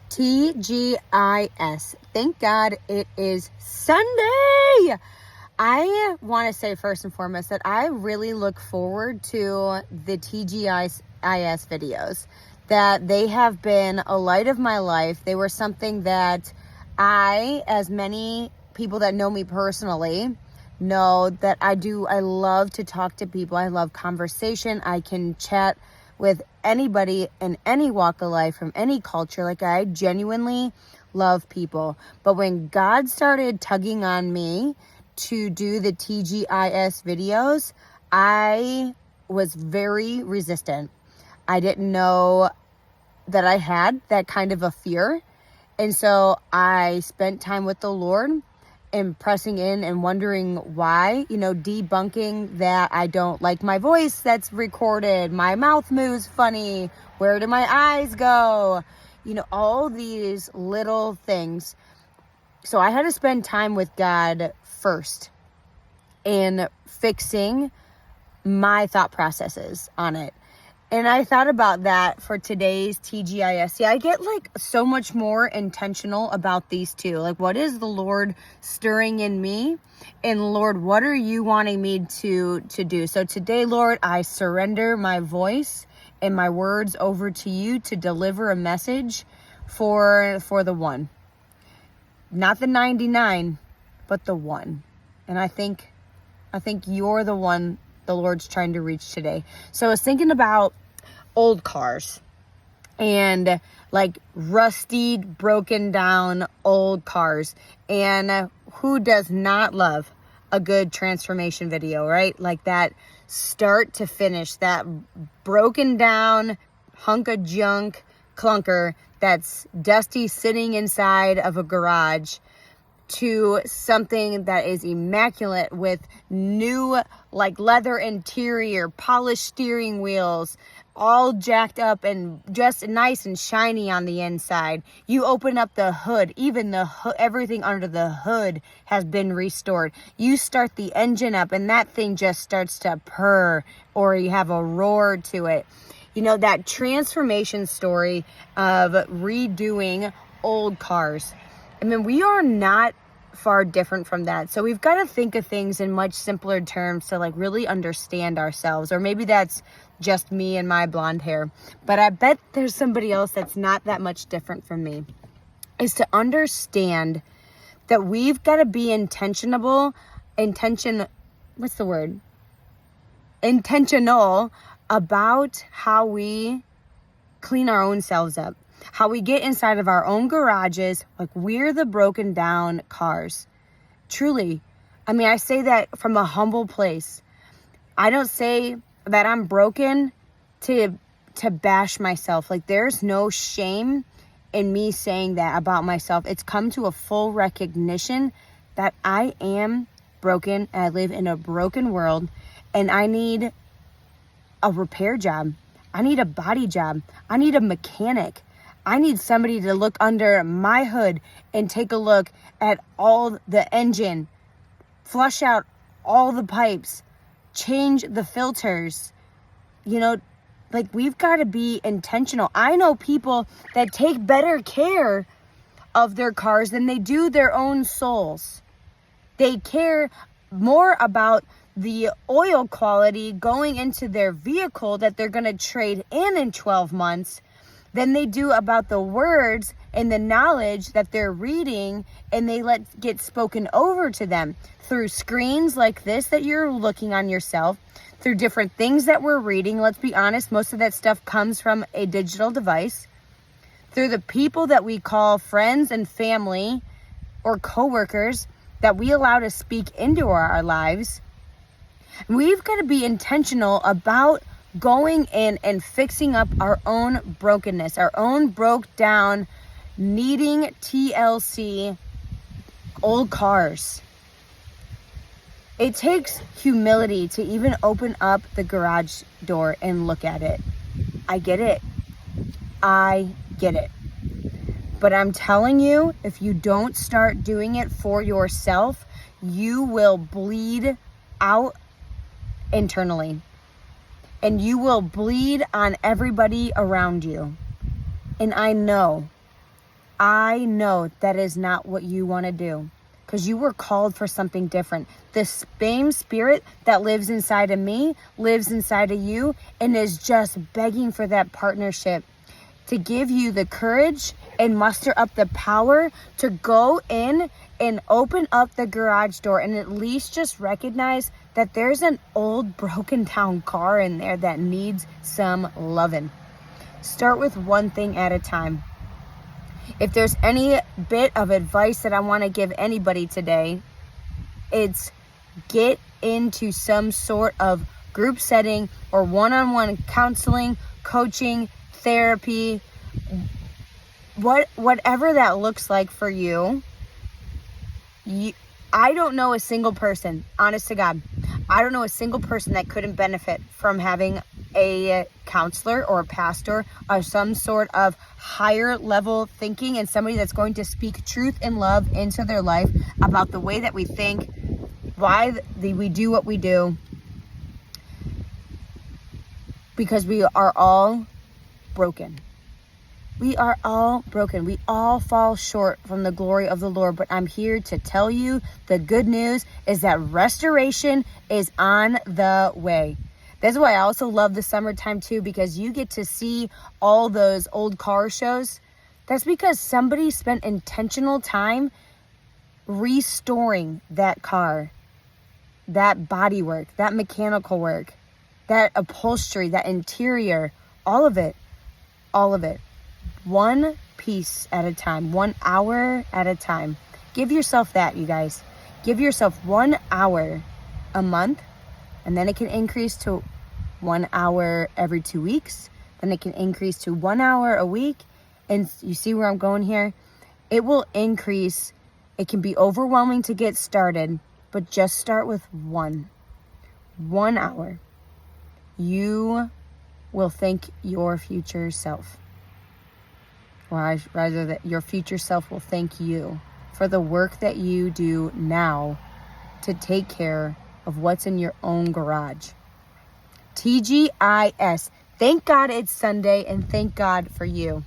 TGIS. Thank God it is Sunday. I want to say first and foremost that I really look forward to the TGIS videos, that they have been a light of my life. They were something that I, as many people that know me personally, know that I love to talk to people. I love conversation. I can chat with anybody in any walk of life, from any culture. Like, I genuinely love people. But when God started tugging on me to do the TGIS videos, I was very resistant. I didn't know that I had that kind of a fear. And so I spent time with the Lord and pressing in and wondering why, debunking that I don't like my voice that's recorded, my mouth moves funny, where do my eyes go, all these little things. So I had to spend time with God first in fixing my thought processes on it. And I thought about that for today's TGIS. I get so much more intentional about these two. What is the Lord stirring in me? And Lord, what are you wanting me to do? So today, Lord, I surrender my voice and my words over to you to deliver a message for the one. Not the 99, but the one. And I think you're the one the Lord's trying to reach today. So I was thinking about old cars and rusty, broken down old cars. And who does not love a good transformation video, right? Like that start to finish, that broken down hunk of junk clunker that's dusty sitting inside of a garage, to something that is immaculate with new leather interior, polished steering wheels, all jacked up and just nice and shiny on the inside. You open up the hood, even everything under the hood has been restored. You start the engine up and that thing just starts to purr, or you have a roar to it. That transformation story of redoing old cars. I mean, we are not far different from that. So we've got to think of things in much simpler terms to really understand ourselves. Or maybe that's just me and my blonde hair. But I bet there's somebody else that's not that much different from me. Is to understand that we've got to be intentional about how we clean our own selves up. How we get inside of our own garages, we're the broken down cars. Truly. I mean, I say that from a humble place. I don't say that I'm broken to bash myself. There's no shame in me saying that about myself. It's come to a full recognition that I am broken and I live in a broken world, and I need a repair job. I need a body job. I need a mechanic. I need somebody to look under my hood and take a look at all the engine, flush out all the pipes, change the filters. We've got to be intentional. I know people that take better care of their cars than they do their own souls. They care more about the oil quality going into their vehicle that they're going to trade in 12 months than they do about the words and the knowledge that they're reading and they let get spoken over to them through screens like this that you're looking on yourself, through different things that we're reading. Let's be honest, most of that stuff comes from a digital device, through the people that we call friends and family or coworkers that we allow to speak into our lives. We've got to be intentional about going in and fixing up our own brokenness, our own broke down, needing TLC old cars. It takes humility to even open up the garage door and look at it. I get it. But I'm telling you, if you don't start doing it for yourself, you will bleed out internally. And you will bleed on everybody around you. And I know I know that is not what you want to do, because you were called for something different. The same spirit that lives inside of me lives inside of you and is just begging for that partnership to give you the courage and muster up the power to go in and open up the garage door and at least just recognize that there's an old broken down car in there that needs some loving. Start with one thing at a time. If there's any bit of advice that I want to give anybody today, it's get into some sort of group setting or one-on-one counseling, coaching, therapy, whatever that looks like for you. I don't know a single person, honest to God, I don't know a single person that couldn't benefit from having a counselor or a pastor or some sort of higher level thinking, and somebody that's going to speak truth and love into their life about the way that we think, why we do what we do, because we are all broken. We are all broken. We all fall short from the glory of the Lord. But I'm here to tell you the good news is that restoration is on the way. That's why I also love the summertime too, because you get to see all those old car shows. That's because somebody spent intentional time restoring that car, that bodywork, that mechanical work, that upholstery, that interior, all of it. One piece at a time, 1 hour at a time. Give yourself that, you guys. Give yourself 1 hour a month, and then it can increase to 1 hour every 2 weeks. Then it can increase to 1 hour a week. And you see where I'm going here? It will increase. It can be overwhelming to get started, but just start with 1 hour. You will thank your future self. Or rather, that your future self will thank you for the work that you do now to take care of what's in your own garage. TGIS. Thank God it's Sunday, and thank God for you.